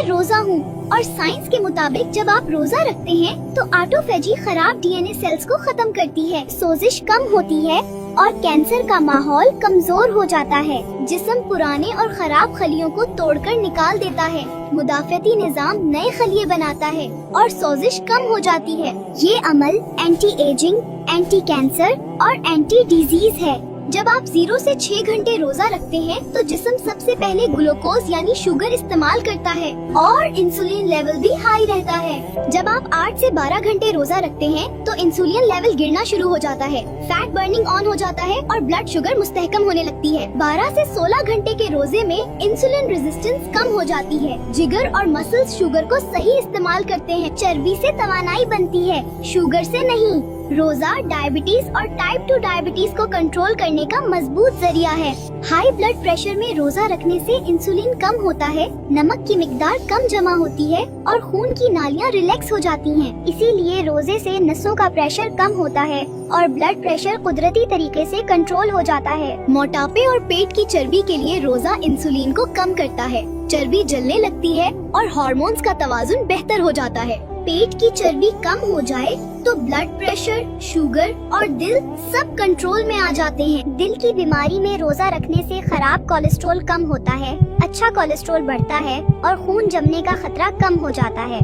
मैं रोजा हूँ। और साइंस के मुताबिक जब आप रोजा रखते हैं तो ऑटोफेजी खराब डीएनए सेल्स को खत्म करती है, सोजिश कम होती है और कैंसर का माहौल कमजोर हो जाता है। जिस्म पुराने और खराब खलियों को तोड़कर निकाल देता है, मुदाफती निजाम नए खलिए बनाता है और सोजिश कम हो जाती है। ये अमल एंटी एजिंग, एंटी कैंसर और एंटी डिजीज है। जब आप 0 से 6 घंटे रोजा रखते हैं तो जिस्म सबसे पहले ग्लूकोज यानी शुगर इस्तेमाल करता है और इंसुलिन लेवल भी हाई रहता है। जब आप 8 से 12 घंटे रोजा रखते हैं तो इंसुलिन लेवल गिरना शुरू हो जाता है, फैट बर्निंग ऑन हो जाता है और ब्लड शुगर मुस्तहकम होने लगती है। 12 से 16 घंटे के रोजे में इंसुलिन रेजिस्टेंस कम हो जाती है, जिगर और मसल्स शुगर को सही इस्तेमाल करते हैं, चर्बी से तवानाई बनती है, शुगर से नहीं। रोजा डायबिटीज और टाइप 2 डायबिटीज को कंट्रोल करने का मजबूत जरिया है। हाई ब्लड प्रेशर में रोजा रखने से इंसुलिन कम होता है, नमक की मिकदार कम जमा होती है और खून की नालियां रिलैक्स हो जाती हैं। इसीलिए रोजे से नसों का प्रेशर कम होता है और ब्लड प्रेशर कुदरती तरीके से कंट्रोल हो जाता है। मोटापे और पेट की चर्बी के लिए रोजा इंसुलिन को कम करता है, चर्बी जलने लगती है और हार्मोन्स का तवाजुन बेहतर हो जाता है। पेट की चर्बी कम हो जाए तो ब्लड प्रेशर, शुगर और दिल सब कंट्रोल में आ जाते हैं। दिल की बीमारी में रोजा रखने से खराब कोलेस्ट्रॉल कम होता है, अच्छा कोलेस्ट्रॉल बढ़ता है और खून जमने का खतरा कम हो जाता है।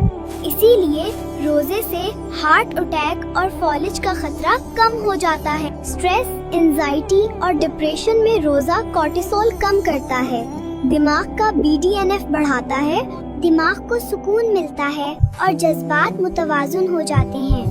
इसीलिए रोजे से हार्ट अटैक और फॉलेज का खतरा कम हो जाता है। स्ट्रेस, एंजाइटी और डिप्रेशन में रोजा कोर्टिसोल कम करता है, दिमाग का BDNF बढ़ाता है, दिमाग को सुकून मिलता है और जज्बात मुतवाजुन हो जाते हैं।